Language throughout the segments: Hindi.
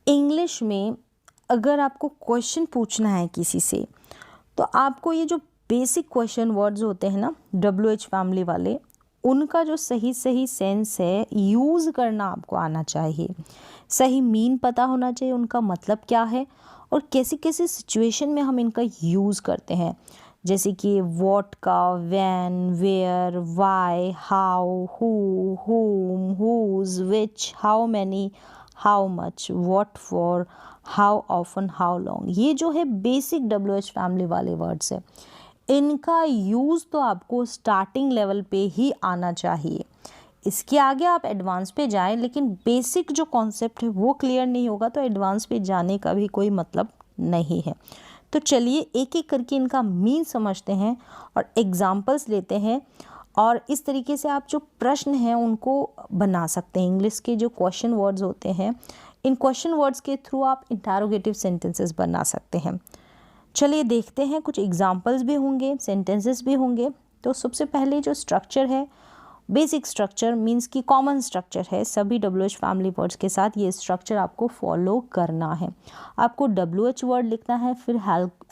इंग्लिश में अगर आपको क्वेश्चन पूछना है किसी से, तो आपको ये जो बेसिक क्वेश्चन वर्ड्स होते हैं ना WH फैमिली वाले, उनका जो सही सही सेंस है यूज़ करना आपको आना चाहिए। सही मीन पता होना चाहिए, उनका मतलब क्या है और कैसी कैसी सिचुएशन में हम इनका यूज़ करते हैं। जैसे कि व्हाट का, when, where, why, how, who, whom, whose, which, how many, how much, what for, how often, how long, ये जो है बेसिक WH फैमिली वाले वर्ड्स है। इनका यूज़ तो आपको स्टार्टिंग लेवल पे ही आना चाहिए। इसके आगे आप एडवांस पे जाएं, लेकिन बेसिक जो कॉन्सेप्ट है वो क्लियर नहीं होगा तो एडवांस पे जाने का भी कोई मतलब नहीं है। तो चलिए एक एक करके इनका मीन समझते हैं और एग्जाम्पल्स लेते हैं, और इस तरीके से आप जो प्रश्न हैं उनको बना सकते हैं। इंग्लिश के जो क्वेश्चन वर्ड्स होते हैं, इन क्वेश्चन वर्ड्स के थ्रू आप इंटरोगेटिव सेंटेंसेस बना सकते हैं। चलिए देखते हैं, कुछ एग्जाम्पल्स भी होंगे, सेंटेंसेस भी होंगे। तो सबसे पहले जो स्ट्रक्चर है, बेसिक स्ट्रक्चर मीन्स की कॉमन स्ट्रक्चर है सभी WH फैमिली वर्ड्स के साथ, ये स्ट्रक्चर आपको फॉलो करना है। आपको WH वर्ड लिखना है, फिर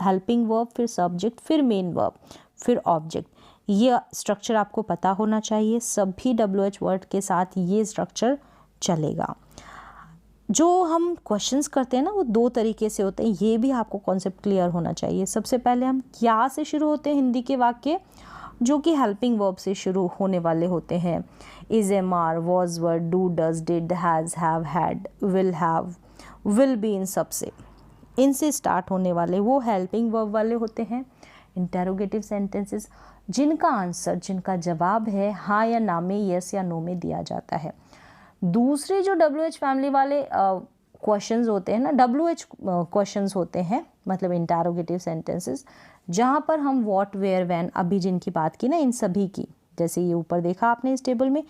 हेल्पिंग वर्ब, फिर सब्जेक्ट, फिर मेन वर्ब, फिर ऑब्जेक्ट। ये स्ट्रक्चर आपको पता होना चाहिए। सभी WH वर्ड के साथ ये स्ट्रक्चर चलेगा। जो हम क्वेश्चंस करते हैं ना वो दो तरीके से होते हैं, ये भी आपको कॉन्सेप्ट क्लियर होना चाहिए। सबसे पहले हम क्या से शुरू होते हैं हिंदी के वाक्य, जो कि हेल्पिंग वर्ब से शुरू होने वाले होते हैं। Is, am, are, was, were, do, does, did, has, have, had, will have, will be, इन सब से, इनसे स्टार्ट होने वाले वो हेल्पिंग वर्ब वाले होते हैं। इंटरोगेटिव सेंटेंसेस जिनका आंसर, जिनका जवाब है हाँ या ना में, यस या नो में दिया जाता है। दूसरे जो WH फैमिली वाले क्वेश्चंस होते हैं ना, WH क्वेश्चंस होते हैं, मतलब इंटरोगेटिव सेंटेंसेस, जहाँ पर हम व्हाट, वेयर, व्हेन, अभी जिनकी बात की ना, इन सभी की, जैसे ये ऊपर देखा आपने इस टेबल में,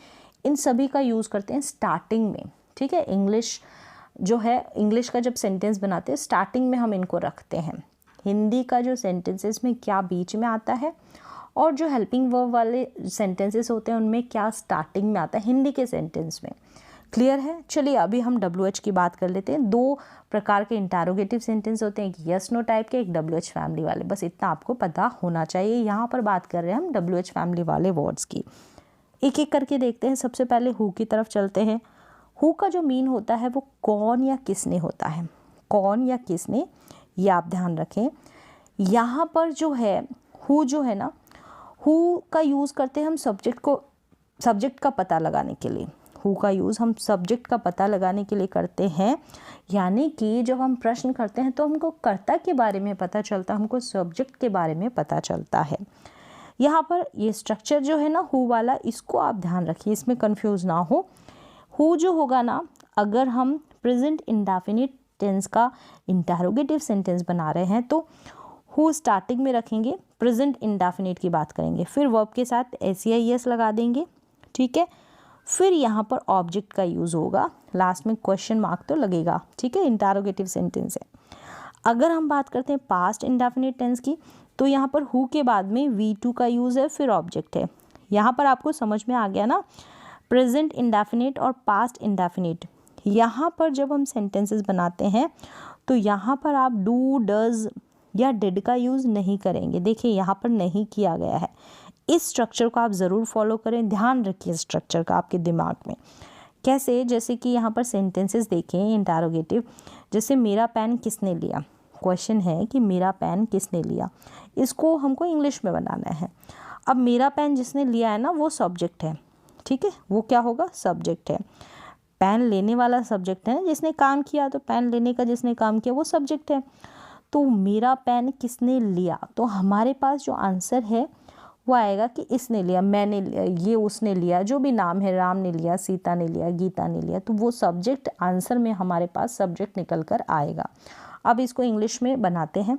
इन सभी का यूज़ करते हैं स्टार्टिंग में। ठीक है, इंग्लिश जो है, इंग्लिश का जब सेंटेंस बनाते हैं स्टार्टिंग में हम इनको रखते हैं। हिंदी का जो सेंटेंसेस में क्या बीच में आता है, और जो हेल्पिंग वर्ब वाले सेंटेंसेस होते हैं उनमें क्या स्टार्टिंग में आता है हिंदी के सेंटेंस में। क्लियर है? चलिए अभी हम WH की बात कर लेते हैं। दो प्रकार के इंटरोगेटिव सेंटेंस होते हैं, एक यस नो टाइप के, एक WH फैमिली वाले। बस इतना आपको पता होना चाहिए। यहाँ पर बात कर रहे हैं हम WH फैमिली वाले वर्ड्स की। एक एक करके देखते हैं। सबसे पहले हु की तरफ चलते हैं। हु का जो मीन होता है वो कौन या किसने होता है। कौन या किसने, ये आप ध्यान रखें। यहाँ पर जो है हु जो है ना, हु का यूज़ करते हैं हम सब्जेक्ट का पता लगाने के लिए। हु का यूज़ हम सब्जेक्ट का पता लगाने के लिए करते हैं, यानी कि जब हम प्रश्न करते हैं तो हमको कर्ता के बारे में पता चलता है, हमको सब्जेक्ट के बारे में पता चलता है। यहाँ पर ये स्ट्रक्चर जो है ना हु वाला, इसको आप ध्यान रखिए, इसमें कंफ्यूज ना हो। हु जो होगा ना, अगर हम प्रेजेंट इंडेफिनिट टेंस का इंटरोगेटिव सेंटेंस बना रहे हैं तो हु स्टार्टिंग में रखेंगे, प्रेजेंट इंडेफिनिट की बात करेंगे, फिर वर्ब के साथ SEIS लगा देंगे। ठीक है, फिर यहाँ पर ऑब्जेक्ट का यूज़ होगा, लास्ट में क्वेश्चन मार्क तो लगेगा। ठीक है, इंटरोगेटिव सेंटेंस है। अगर हम बात करते हैं पास्ट इंडेफिनिट टेंस की, तो यहाँ पर हु के बाद में V2 का यूज़ है, फिर ऑब्जेक्ट है। यहाँ पर आपको समझ में आ गया ना, प्रेजेंट इंडेफिनिट और पास्ट इंडेफिनिट। यहाँ पर जब हम सेंटेंसेस बनाते हैं तो यहाँ पर आप डू, डज या डिड का यूज़ नहीं करेंगे। देखिए यहाँ पर नहीं किया गया है। इस स्ट्रक्चर को आप ज़रूर फॉलो करें, ध्यान रखिए स्ट्रक्चर का आपके दिमाग में। कैसे? जैसे कि यहाँ पर सेंटेंसेस देखें इंटरोगेटिव, जैसे मेरा पेन किसने लिया। क्वेश्चन है कि मेरा पेन किसने लिया, इसको हमको इंग्लिश में बनाना है। अब मेरा पेन जिसने लिया है ना वो सब्जेक्ट है। ठीक है, वो क्या होगा? सब्जेक्ट है। पेन लेने वाला सब्जेक्ट है ना, जिसने काम किया, तो पेन लेने का जिसने काम किया वो सब्जेक्ट है। तो मेरा पेन किसने लिया, तो हमारे पास जो आंसर है वो आएगा कि इसने लिया, मैंने लिया, ये उसने लिया, जो भी नाम है, राम ने लिया, सीता ने लिया, गीता ने लिया, तो वो सब्जेक्ट आंसर में हमारे पास सब्जेक्ट निकल कर आएगा। अब इसको इंग्लिश में बनाते हैं।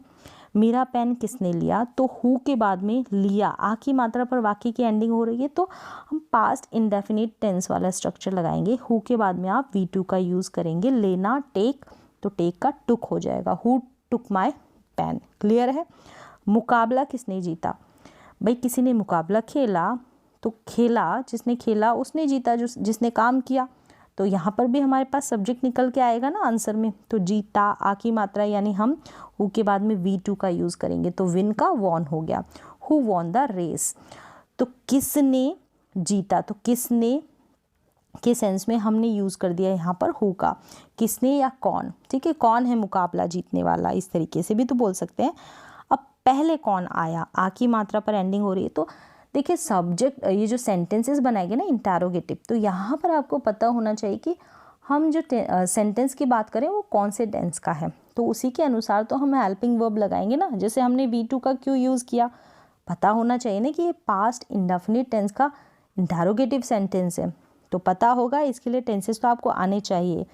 मेरा पेन किसने लिया, तो हु के बाद में लिया, आ की मात्रा पर वाक्य की एंडिंग हो रही है, तो हम पास्ट इंडेफिनिट टेंस वाला स्ट्रक्चर लगाएंगे। हु के बाद में आप V2 का यूज़ करेंगे। लेना, टेक, तो टेक का टुक हो जाएगा। Who took my pen. Clear है? मुकाबला किसने जीता, भाई किसी ने मुकाबला खेला, तो खेला, जिसने खेला उसने जीता, जिसने काम किया, तो यहाँ पर भी हमारे पास सब्जेक्ट निकल के आएगा ना आंसर में। तो जीता आ की मात्रा यानी हम हु के बाद में V2 का यूज़ करेंगे, तो विन का वॉन हो गया। हु वॉन द रेस, तो किसने जीता, तो किसने के सेंस में हमने यूज़ कर दिया यहाँ पर हु का, किसने या कौन, ठीक है, कौन है मुकाबला जीतने वाला, इस तरीके से भी तो बोल सकते हैं। अब पहले कौन आया, आ की मात्रा पर एंडिंग हो रही है, तो देखिए सब्जेक्ट, ये जो सेंटेंसेस बनाएंगे ना इंटरोगेटिव, तो यहाँ पर आपको पता होना चाहिए कि हम जो सेंटेंस की बात करें वो कौन से टेंस का है, तो उसी के अनुसार तो हम हेल्पिंग वर्ब लगाएंगे ना। जैसे हमने V2 का क्यों यूज़ किया, पता होना चाहिए ना कि ये पास्ट इंडेफिनिट टेंस का इंटरोगेटिव सेंटेंस है, तो पता होगा, इसके लिए टेंसेस तो आपको आने चाहिए।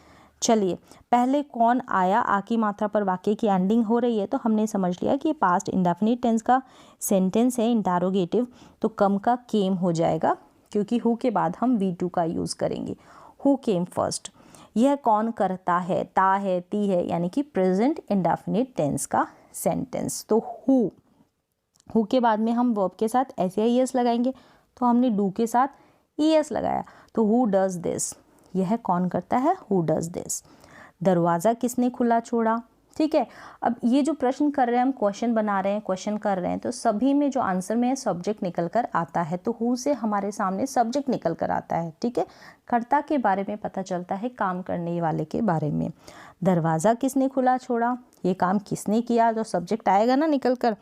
चलिए, पहले कौन आया, आ की मात्रा पर वाक्य की एंडिंग हो रही है, तो हमने समझ लिया कि पास्ट इंडेफिनिट टेंस का सेंटेंस है इंटरोगेटिव, तो कम का केम हो जाएगा, क्योंकि हु के बाद हम V2 का यूज़ करेंगे। हु केम फर्स्ट, यह कौन करता है, ता है, ती है, यानी कि प्रेजेंट इंडेफिनिट टेंस का सेंटेंस। तो हु के बाद में हम वर्ब के साथ SAES लगाएंगे, तो हमने डू के साथ ES लगाया, तो हु डज दिस, यह कौन करता है, हु डज दिस। दरवाज़ा किसने खुला छोड़ा, ठीक है। अब ये जो प्रश्न कर रहे हैं हम, क्वेश्चन बना रहे हैं, क्वेश्चन कर रहे हैं, तो सभी में जो आंसर में है सब्जेक्ट निकल कर आता है, तो हु से हमारे सामने सब्जेक्ट निकल कर आता है, ठीक है। कर्ता के बारे में पता चलता है, काम करने वाले के बारे में। दरवाज़ा किसने खुला छोड़ा, ये काम किसने किया, तो सब्जेक्ट आएगा ना निकल कर,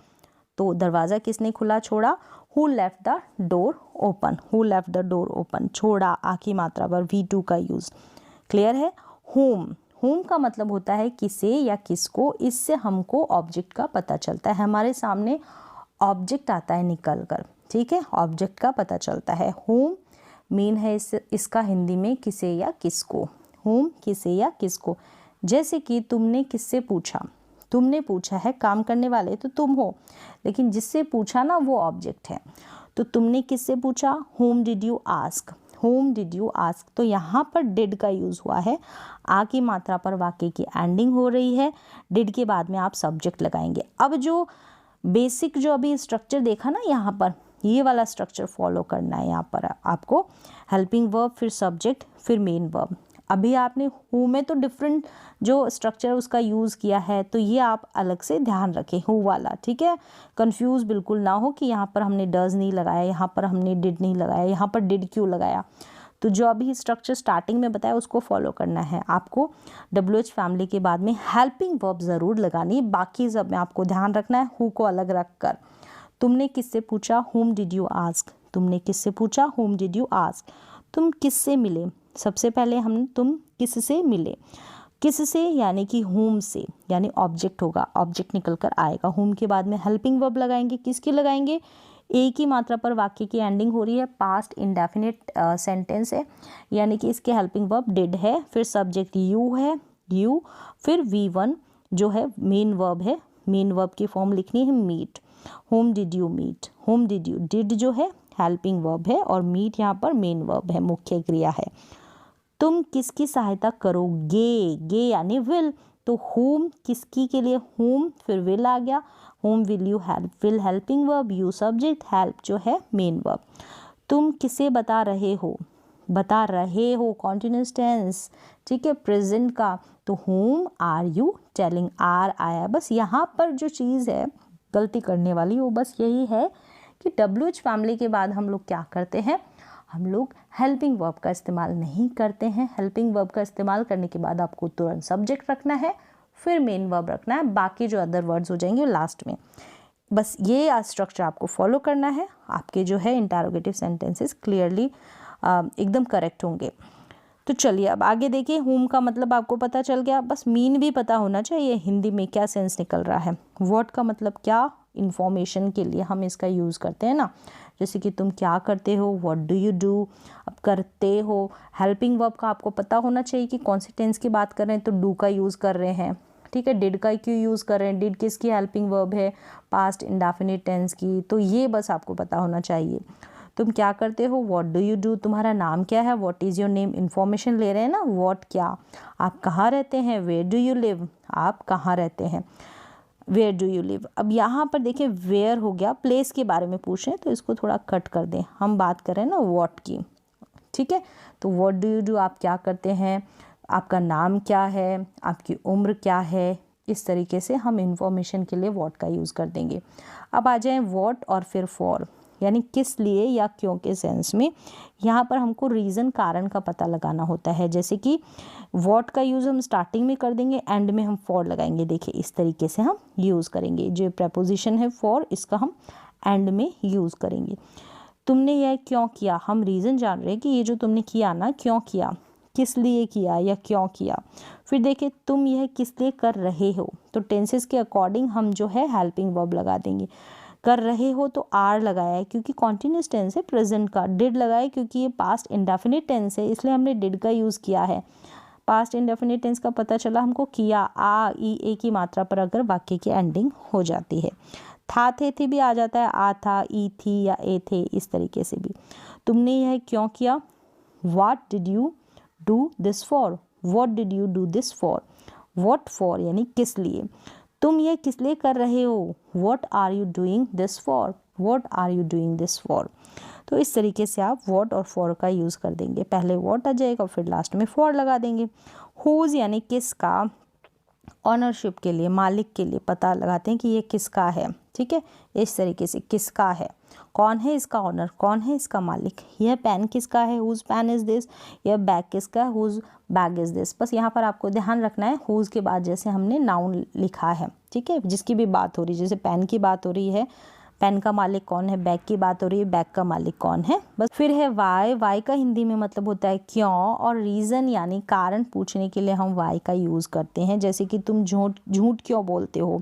तो दरवाज़ा किसने खुला छोड़ा, who left the door open, who left the door open, छोड़ा आ की मात्रा पर V2 का यूज़। क्लियर है। होम का मतलब होता है किसे या किसको, इससे हमको ऑब्जेक्ट का पता चलता है, हमारे सामने ऑब्जेक्ट आता है निकल कर, ठीक है, ऑब्जेक्ट का पता चलता है। होम मीन है इसका हिंदी में किसे या किसको, होम किसे या किसको। जैसे कि तुमने किससे पूछा, तुमने पूछा है, काम करने वाले तो तुम हो, लेकिन जिससे पूछा ना वो ऑब्जेक्ट है, तो तुमने किससे पूछा, whom did you ask, whom did you ask, तो यहाँ पर did का यूज़ हुआ है, आ की मात्रा पर वाक्य की एंडिंग हो रही है, did के बाद में आप सब्जेक्ट लगाएंगे। अब जो बेसिक जो अभी स्ट्रक्चर देखा ना यहाँ पर, ये वाला स्ट्रक्चर फॉलो करना है यहाँ पर आपको, हेल्पिंग वर्ब, फिर सब्जेक्ट, फिर मेन वर्ब। अभी आपने हु में तो डिफरेंट जो स्ट्रक्चर उसका यूज़ किया है, तो ये आप अलग से ध्यान रखें हु वाला, ठीक है। कंफ्यूज बिल्कुल ना हो कि यहाँ पर हमने डज नहीं लगाया, यहाँ पर हमने डिड नहीं लगाया, यहाँ पर डिड क्यों लगाया। तो जो अभी स्ट्रक्चर स्टार्टिंग में बताया उसको फॉलो करना है आपको। WH फैमिली के बाद में हेल्पिंग वर्ब ज़रूर लगानी है, बाकी सब में आपको ध्यान रखना है हु को अलग रख कर। तुमने किससे पूछा, whom did you ask, तुमने किससे पूछा, whom did you ask। तुम किससे मिले, सबसे पहले हम तुम किससे मिले, किससे यानी कि whom से, यानी ऑब्जेक्ट होगा, ऑब्जेक्ट निकल कर आएगा। whom के बाद में हेल्पिंग वर्ब लगाएंगे, किसकी लगाएंगे, एक ही मात्रा पर वाक्य की एंडिंग हो रही है, पास्ट इंडेफिनिट सेंटेंस है, यानी कि इसके हेल्पिंग वर्ब डिड है, फिर सब्जेक्ट यू है, यू, फिर V1 जो है मेन वर्ब है, मेन वर्ब की फॉर्म लिखनी है meet, whom did you meet, whom did you, did जो है हेल्पिंग वर्ब है और मीट यहाँ पर मेन वर्ब है, मुख्य क्रिया है। तुम किसकी सहायता करोगे, गे यानी विल, तो whom किसकी के लिए whom, फिर will आ गया, whom will you help, will helping verb, you subject, help जो है मेन वर्ब। तुम किसे बता रहे हो, बता रहे हो कॉन्टिन्यूअस टेंस, ठीक है, प्रेजेंट का, तो whom are you telling, आर आया। बस यहाँ पर जो चीज़ है गलती करने वाली वो बस यही है कि WH फैमिली के बाद हम लोग क्या करते हैं, हम लोग हेल्पिंग वर्ब का इस्तेमाल नहीं करते हैं। हेल्पिंग वर्ब का इस्तेमाल करने के बाद आपको तुरंत सब्जेक्ट रखना है, फिर मेन वर्ब रखना है, बाकी जो अदर वर्ड्स हो जाएंगे लास्ट में। बस ये स्ट्रक्चर आपको फॉलो करना है, आपके जो है इंटरोगेटिव सेंटेंसेस क्लियरली एकदम करेक्ट होंगे। तो चलिए अब आगे देखिए, होम का मतलब आपको पता चल गया, बस मीन भी पता होना चाहिए हिंदी में क्या सेंस निकल रहा है। व्हाट का मतलब क्या, इन्फॉर्मेशन के लिए हम इसका यूज़ करते हैं ना, जैसे कि तुम क्या करते हो, व्हाट डू यू डू, अब करते हो। हेल्पिंग वर्ब का आपको पता होना चाहिए कि कौन से टेंस की बात कर रहे हैं, तो डू का यूज़ कर रहे हैं, ठीक है। डिड का क्यों यूज़ कर रहे हैं, डिड किसकी हेल्पिंग वर्ब है, पास्ट इंडेफिनिट टेंस की, तो ये बस आपको पता होना चाहिए। तुम क्या करते हो, व्हाट डू यू डू, तुम्हारा नाम क्या है, what is your name, information ले रहे हैं ना, व्हाट क्या, आप कहाँ रहते हैं, वेयर डू यू लिव, आप कहाँ रहते हैं, वेयर डू यू लिव। अब यहाँ पर देखिए वेयर हो गया, प्लेस के बारे में पूछें तो इसको थोड़ा कट कर दें, हम बात कर रहे हैं ना व्हाट की, ठीक है। तो व्हाट डू यू डू, आप क्या करते हैं, आपका नाम क्या है, आपकी उम्र क्या है, इस तरीके से हम इंफॉर्मेशन के लिए व्हाट का यूज़ कर देंगे। अब आ जाएं व्हाट और फिर फॉर, यानी किस लिए या क्यों के सेंस में। यहाँ पर हमको रीज़न, कारण का पता लगाना होता है। जैसे कि व्हाट का यूज़ हम स्टार्टिंग में कर देंगे, एंड में हम फॉर लगाएंगे। देखिए इस तरीके से हम यूज़ करेंगे। जो प्रेपोजिशन है फॉर, इसका हम एंड में यूज़ करेंगे। तुमने यह क्यों किया, हम रीज़न जान रहे हैं कि ये जो तुमने किया ना, क्यों किया, किस लिए किया या क्यों किया। फिर देखिए तुम यह किस लिए कर रहे हो, तो टेंसेस के अकॉर्डिंग हम जो है हेल्पिंग वर्ब लगा देंगे। कर रहे हो तो आर लगाया है क्योंकि कॉन्टिन्यूस टेंस है प्रेजेंट का। डिड लगाया क्योंकि ये पास्ट इंडेफिनिट टेंस है, इसलिए हमने डिड का यूज़ किया है। पास्ट इंडेफिनिट टेंस का पता चला हमको किया, आ ई ए की मात्रा पर अगर वाक्य की एंडिंग हो जाती है। था थे थी भी आ जाता है, आ था, ई थी या ए थे, इस तरीके से भी। तुमने यह क्यों किया, what did you do this for, what did you do this for, what for यानी किस लिए। तुम यह किस लिए कर रहे हो, what are you doing this for, what are you doing this for. तो इस तरीके से आप व्हाट और फॉर का यूज़ कर देंगे। पहले व्हाट आ जाएगा, फिर लास्ट में फॉर लगा देंगे। हुज यानी किसका, ऑनरशिप के लिए, मालिक के लिए पता लगाते हैं कि ये किसका है। ठीक है, इस तरीके से किसका है, कौन है इसका ऑनर, कौन है इसका मालिक। यह पेन किसका है, हुज पेन इज दिस। यह बैग किसका है, हुज बैग इज दिस। बस यहाँ पर आपको ध्यान रखना है हुज के बाद जैसे हमने नाउन लिखा है, ठीक है, जिसकी भी बात हो रही है, जैसे पेन की बात हो रही है, पेन का मालिक कौन है, बैग की बात हो रही है, बैग का मालिक कौन है। बस फिर है वाई, वाई का हिंदी में मतलब होता है क्यों, और रीज़न यानी कारण पूछने के लिए हम वाई का यूज़ करते हैं। जैसे कि तुम झूठ क्यों बोलते हो,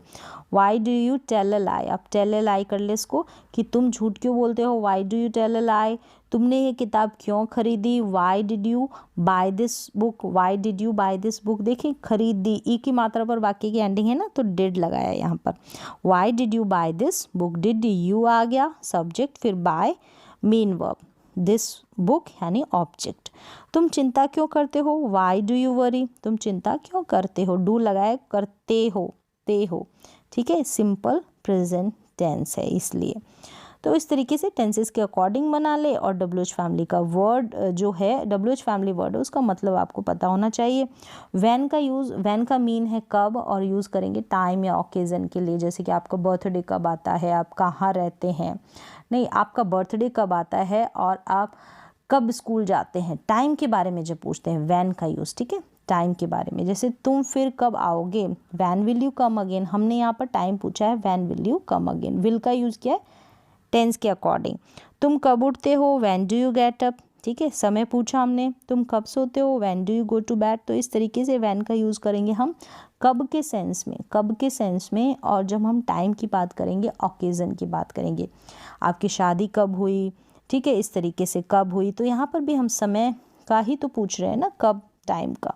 why do you tell a lie. आप टेल अ लाई कर ले इसको कि तुम झूठ क्यों बोलते हो, why do you tell a lie. तुमने ये किताब क्यों खरीदी, why did you buy this book, why did you buy this book. देखिए खरीदी, ई की मात्रा पर वाक्य की एंडिंग है ना, तो डिड लगाया यहाँ पर। Why did you buy this book, did you आ गया सब्जेक्ट, फिर by main verb, this book यानी ऑब्जेक्ट। तुम चिंता क्यों करते हो, वाई डू यू वरी। तुम चिंता क्यों करते हो, डू लगाए, करते हो, ते हो, ठीक है, सिंपल प्रेजेंट टेंस है इसलिए। तो इस तरीके से टेंसेस के अकॉर्डिंग बना ले। और WH फैमिली का वर्ड जो है, WH फैमिली वर्ड है, उसका मतलब आपको पता होना चाहिए। वैन का यूज़, वैन का मीन है कब, और यूज़ करेंगे टाइम या ओकेज़न के लिए। जैसे कि आपका बर्थडे कब आता है, आप कहाँ रहते हैं, नहीं आपका बर्थडे कब आता है और आप कब स्कूल जाते हैं, टाइम के बारे में जब पूछते हैं वैन का यूज़, ठीक है, टाइम के बारे में। जैसे तुम फिर कब आओगे, when will you come again. हमने यहाँ पर टाइम पूछा है, when will you come again. Will का यूज़ किया है टेंस के अकॉर्डिंग। तुम कब उठते हो, when do you get up, ठीक है, समय पूछा हमने। तुम कब सोते हो, when do you go to bed. तो इस तरीके से व्हेन का यूज़ करेंगे हम कब के सेंस में, कब के सेंस में। और जब हम टाइम की बात करेंगे, ओकेज़न की बात करेंगे, आपकी शादी कब हुई, ठीक है, इस तरीके से कब हुई। तो यहाँ पर भी हम समय का ही तो पूछ रहे हैं ना, कब, टाइम का।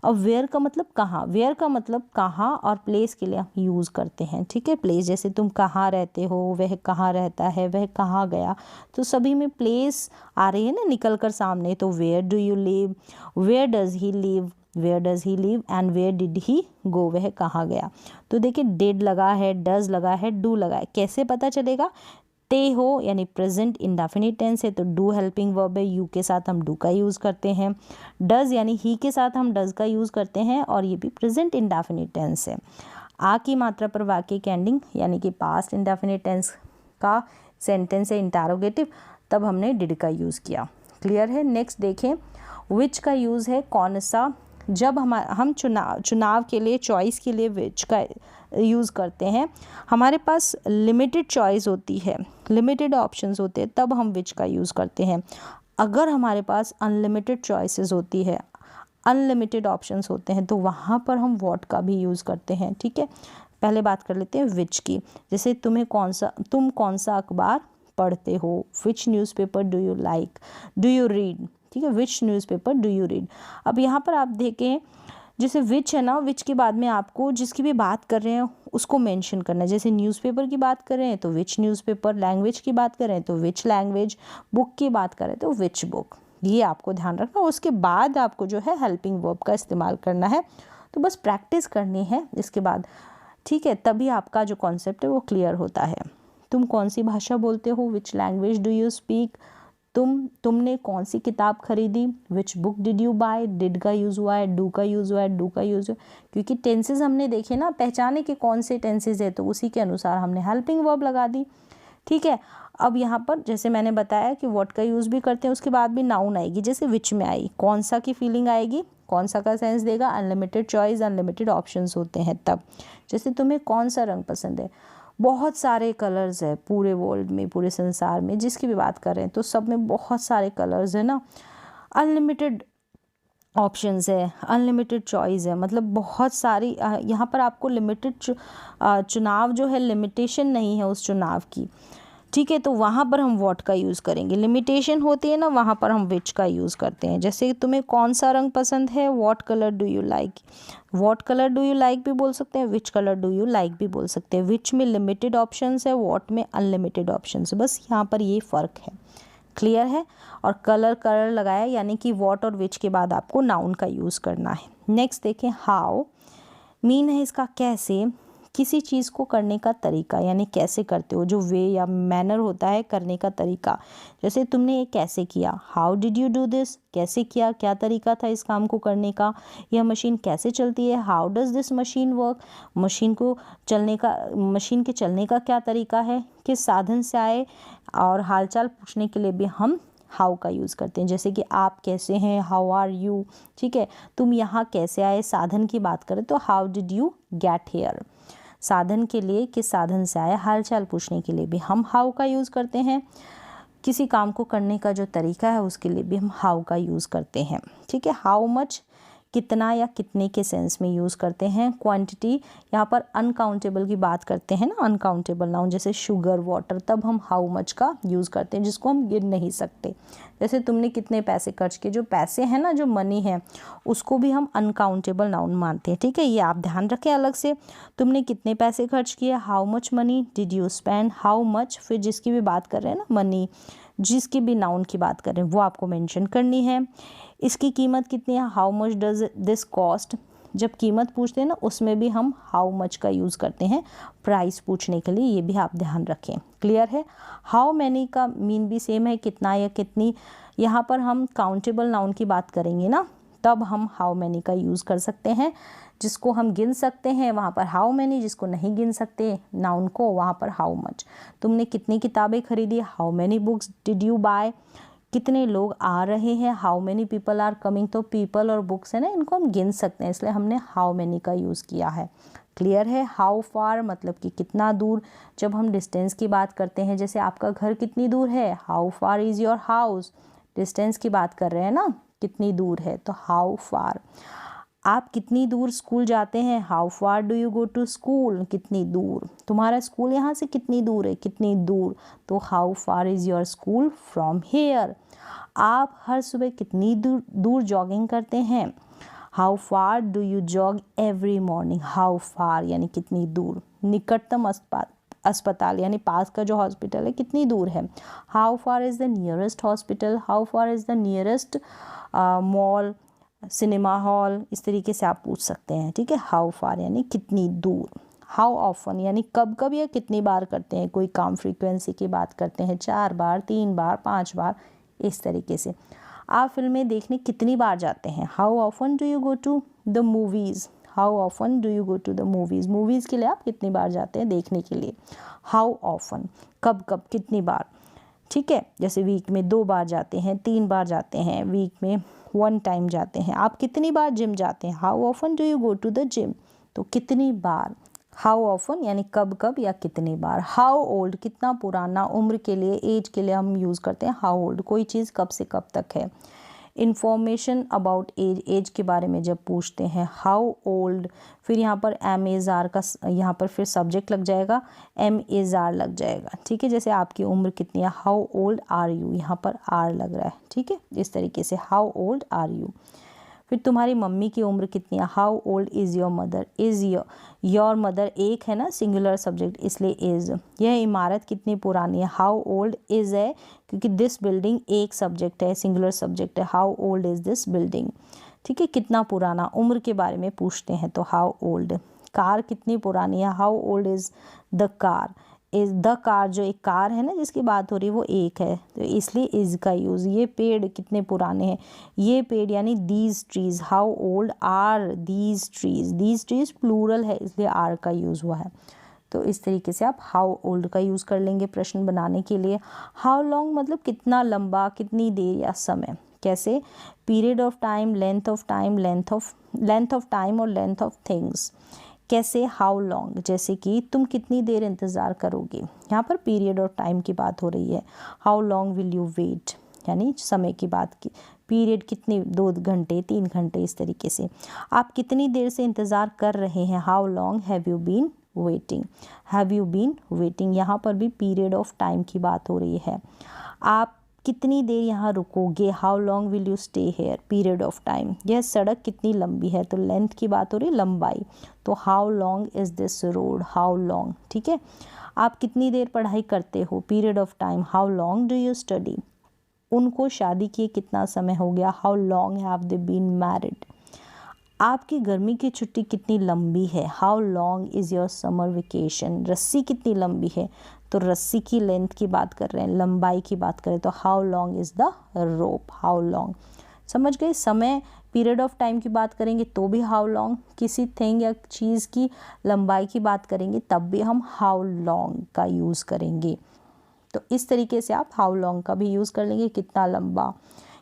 अब वेयर का मतलब कहाँ, वेयर का मतलब कहाँ, और प्लेस के लिए हम यूज़ करते हैं, ठीक है, प्लेस। जैसे तुम कहाँ रहते हो, वह कहाँ रहता है, वह कहाँ गया। तो सभी में प्लेस आ रही है ना निकल कर सामने। तो where do you live, where does he live, where does he live, and where did he go, वह कहाँ गया। तो देखिए डिड लगा है, डज लगा है, डू लगा है। कैसे पता चलेगा, ते हो यानी प्रेजेंट इंडेफिनिट टेंस है तो डू हेल्पिंग वर्ब है, यू के साथ हम डू का यूज़ करते हैं। डज यानी ही के साथ हम डज का यूज़ करते हैं, और ये भी प्रेजेंट इंडेफिनिट टेंस है। आ की मात्रा पर वाक्य की एंडिंग यानी कि पास्ट इंडेफिनिट टेंस का सेंटेंस है इंटरोगेटिव, तब हमने डिड का यूज़ किया। क्लियर है। नेक्स्ट देखें, विच का यूज़ है कौन सा। जब हम चुनाव के लिए, चॉइस के लिए विच का यूज़ करते हैं, हमारे पास लिमिटेड चॉइस होती है, लिमिटेड ऑप्शंस होते हैं, तब हम विच का यूज़ करते हैं। अगर हमारे पास अनलिमिटेड चॉइसेस होती है, अनलिमिटेड ऑप्शंस होते हैं, तो वहाँ पर हम व्हाट का भी यूज़ करते हैं। ठीक है, पहले बात कर लेते हैं विच की। जैसे तुम कौन सा अखबार पढ़ते हो, which newspaper do you like, do you read, ठीक है, which newspaper do you read. अब यहाँ पर आप देखें, जैसे विच है ना, विच के बाद में आपको जिसकी भी बात कर रहे हैं उसको मेंशन करना है। जैसे न्यूज़पेपर की बात कर रहे हैं तो विच न्यूज़पेपर, लैंग्वेज की बात कर रहे हैं तो विच लैंग्वेज, बुक की बात कर रहे हैं तो विच बुक। ये आपको ध्यान रखना। उसके बाद आपको जो है हेल्पिंग वर्ब का इस्तेमाल करना है। तो बस प्रैक्टिस करनी है इसके बाद, ठीक है, तभी आपका जो कॉन्सेप्ट है वो क्लियर होता है। तुम कौन सी भाषा बोलते हो, which language do you speak, तुमने कौन सी किताब खरीदी, which book did you buy, did का यूज़ हुआ है, डू का यूज़ हुआ है, डू का यूज़ हुआ है, क्योंकि टेंसेज हमने देखे ना, पहचाने कि कौन से टेंसेज है तो उसी के अनुसार हमने हेल्पिंग वर्ब लगा दी। ठीक है, अब यहाँ पर जैसे मैंने बताया कि व्हाट का यूज़ भी करते हैं, उसके बाद भी नाउन आएगी, जैसे विच में आई, कौन सा की फीलिंग आएगी, कौन सा का सेंस देगा, अनलिमिटेड चॉइस, अनलिमिटेड ऑप्शंस होते हैं तब। जैसे तुम्हें कौन सा रंग पसंद है, बहुत सारे कलर्स है पूरे वर्ल्ड में, पूरे संसार में जिसकी भी बात कर रहे हैं तो सब में बहुत सारे कलर्स है ना, अनलिमिटेड ऑप्शंस है, अनलिमिटेड चॉइस है, मतलब बहुत सारी। यहाँ पर आपको लिमिटेड चुनाव जो है, लिमिटेशन नहीं है उस चुनाव की। ठीक है, तो वहाँ पर हम व्हाट का यूज़ करेंगे, लिमिटेशन होती है ना, वहाँ पर हम विच का यूज़ करते हैं। जैसे तुम्हें कौन सा रंग पसंद है, what colour do you like, what colour do you like भी बोल सकते हैं, which colour do you like भी बोल सकते हैं। विच में लिमिटेड ऑप्शंस है, व्हाट में अनलिमिटेड ऑप्शंस है, बस यहाँ पर ये फ़र्क है। क्लियर है। और कलर लगाया, यानी कि व्हाट और विच के बाद आपको नाउन का यूज़ करना है। नेक्स्ट देखें, हाउ मीन है इसका कैसे, किसी चीज़ को करने का तरीका, यानी कैसे करते हो, जो वे या मैनर होता है करने का तरीका। जैसे तुमने ये कैसे किया, how did you do this, कैसे किया, क्या तरीका था इस काम को करने का। यह मशीन कैसे चलती है, how does this machine work, machine के चलने का क्या तरीका है, किस साधन से आए। और हालचाल पूछने के लिए भी हम हाउ का यूज़ करते हैं, जैसे कि आप कैसे हैं, हाउ आर यू। ठीक है, तुम यहाँ कैसे आए, साधन की बात करें तो how did you get here, साधन के लिए किस साधन से आया, हालचाल पूछने के लिए भी हम हाउ का यूज़ करते हैं। किसी काम को करने का जो तरीका है उसके लिए भी हम हाउ का यूज़ करते हैं। ठीक है, हाउ मच कितना या कितने के सेंस में यूज़ करते हैं। क्वांटिटी, यहाँ पर अनकाउंटेबल की बात करते हैं ना, अनकाउंटेबल नाउन जैसे शुगर, वाटर, तब हम हाउ मच का यूज़ करते हैं, जिसको हम गिन नहीं सकते। जैसे तुमने कितने पैसे खर्च किए, जो पैसे हैं ना, जो मनी है, उसको भी हम अनकाउंटेबल नाउन मानते हैं। ठीक है, ये आप ध्यान रखें अलग से। तुमने कितने पैसे खर्च किए, how much money did you spend, how much, फिर जिसकी भी बात कर रहे हैं ना, मनी, जिसकी भी नाउन की बात करें वो आपको मेंशन करनी है। इसकी कीमत कितनी है, how much does this cost, जब कीमत पूछते हैं ना उसमें भी हम हाउ मच का यूज़ करते हैं प्राइस पूछने के लिए, ये भी आप ध्यान रखें। क्लियर है। हाउ मैनी का मीन भी सेम है, कितना या कितनी। यहाँ पर हम काउंटेबल नाउन की बात करेंगे ना, तब हम हाउ मैनी का यूज़ कर सकते हैं। जिसको हम गिन सकते हैं वहाँ पर हाउ मैनी, जिसको नहीं गिन सकते नाउन को वहाँ पर हाउ मच। तुमने कितनी किताबें खरीदी, how many books did you buy. कितने लोग आ रहे हैं, how many people are coming. तो पीपल और बुक्स है ना, इनको हम गिन सकते हैं, इसलिए हमने हाउ मैनी का यूज़ किया है। क्लियर है। हाउ फार मतलब कि कितना दूर। जब हम डिस्टेंस की बात करते हैं, जैसे आपका घर कितनी दूर है, how far is your house, distance की बात कर रहे हैं ना, कितनी दूर है, तो हाउ फार। आप कितनी दूर स्कूल जाते हैं, how far do you go to school, कितनी दूर। तुम्हारा स्कूल यहाँ से कितनी दूर है, कितनी दूर, तो how far is your school from here. आप हर सुबह कितनी दूर जॉगिंग करते हैं, how far do you jog every morning, how far यानी कितनी दूर। निकटतम अस्पताल यानी पास का जो हॉस्पिटल है कितनी दूर है, how far is the nearest hospital, how far is the nearest mall, cinema hall, इस तरीके से आप पूछ सकते हैं। ठीक है, हाउ फार यानी कितनी दूर। हाउ ऑफन यानी कब कब या कितनी बार करते हैं कोई काम, फ्रीक्वेंसी की बात करते हैं, 4 बार, 3 बार, 5 बार, इस तरीके से। आप फिल्में देखने कितनी बार जाते हैं, how often do you go to the movies, how often do you go to the movies, movies के लिए आप कितनी बार जाते हैं देखने के लिए, हाउ ऑफन, कब कब, कितनी बार। ठीक है, जैसे वीक में 2 बार जाते हैं, 3 बार जाते हैं, वीक में 1 टाइम जाते हैं। आप कितनी बार जिम जाते हैं, how often do you go to the gym, तो कितनी बार। हाउ ऑफन यानी कब कब या कितनी बार। हाउ ओल्ड कितना पुराना, उम्र के लिए, एज के लिए हम यूज़ करते हैं हाउ ओल्ड, कोई चीज़ कब से कब तक है। इन्फॉर्मेशन अबाउट एज, एज के बारे में जब पूछते हैं हाउ ओल्ड, फिर यहाँ पर एम एज आर का यहाँ पर फिर सब्जेक्ट लग जाएगा, एम एज आर लग जाएगा। ठीक है, जैसे आपकी उम्र कितनी है, हाउ ओल्ड आर यू, यहाँ पर आर लग रहा है। ठीक है, इस तरीके से हाउ ओल्ड आर यू। फिर तुम्हारी मम्मी की उम्र कितनी है, how old is your mother, is your mother एक है ना सिंगुलर सब्जेक्ट इसलिए इज़। यह इमारत कितनी पुरानी है, हाउ ओल्ड इज़ है क्योंकि दिस बिल्डिंग एक सब्जेक्ट है, सिंगुलर सब्जेक्ट है, how old is this building. ठीक है, कितना पुराना, उम्र के बारे में पूछते हैं तो हाउ ओल्ड। कार कितनी पुरानी है, how old is the car, is the car, जो एक कार है ना जिसकी बात हो रही है वो एक है, तो इसलिए इज का यूज़। ये पेड़ कितने पुराने हैं, ये पेड़ यानी these trees, how old are these trees, these trees plural है इसलिए आर का यूज़ हुआ है। तो इस तरीके से आप हाउ ओल्ड का यूज़ कर लेंगे प्रश्न बनाने के लिए। हाउ लॉन्ग मतलब कितना लंबा, कितनी देर या समय। कैसे, period of time, length of time, length of time और लेंथ ऑफ थिंग्स। कैसे, हाउ लॉन्ग, जैसे कि तुम कितनी देर इंतज़ार करोगे, यहाँ पर पीरियड ऑफ टाइम की बात हो रही है। How long will you wait, यानी समय की बात की, पीरियड कितनी, 2 घंटे 3 घंटे, इस तरीके से। आप कितनी देर से इंतज़ार कर रहे हैं, how long have you been waiting, have you been waiting, यहाँ पर भी पीरियड ऑफ टाइम की बात हो रही है। आप कितनी देर यहाँ रुकोगे, how long will you stay here, period of time. यह सड़क कितनी लंबी है, तो लेंथ की बात हो रही है, लंबाई, तो how long is this road, how long, ठीक है। आप कितनी देर पढ़ाई करते हो, period of time, how long do you study. उनको शादी किए कितना समय हो गया, how long have they been married. आपकी गर्मी की छुट्टी कितनी लंबी है, how long is your summer vacation. रस्सी कितनी लंबी है, तो रस्सी की लेंथ की बात कर रहे हैं, लंबाई की बात करें तो how long is the rope, how long. समझ गए। समय, पीरियड ऑफ टाइम की बात करेंगे तो भी हाउ लॉन्ग, किसी थिंग या चीज़ की लंबाई की बात करेंगे तब भी हम हाउ लॉन्ग का यूज़ करेंगे। तो इस तरीके से आप हाउ लॉन्ग का भी यूज़ कर लेंगे। कितना लंबा,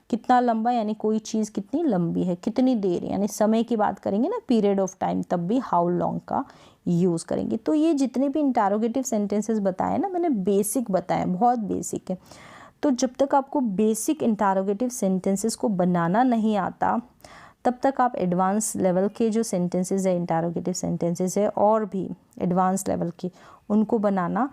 कितना लंबा यानी कोई चीज़ कितनी लंबी है, कितनी देर यानी समय की बात करेंगे ना, पीरियड ऑफ टाइम, तब भी हाउ लॉन्ग का यूज़ करेंगे। तो ये जितने भी इंटरोगेटिव सेंटेंसेस बताए ना मैंने, बेसिक बताए, बहुत बेसिक है। तो जब तक आपको बेसिक इंटरोगेटिव सेंटेंसेस को बनाना नहीं आता तब तक आप एडवांस लेवल के जो सेंटेंसेस है, इंटरोगेटिव सेंटेंसेस है और भी एडवांस लेवल के, उनको बनाना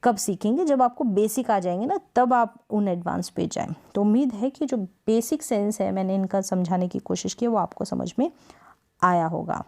कब सीखेंगे, जब आपको बेसिक आ जाएंगे ना, तब आप उन एडवांस पे जाएं। तो उम्मीद है कि जो बेसिक सेंस है मैंने इनका समझाने की कोशिश की वो आपको समझ में आया होगा।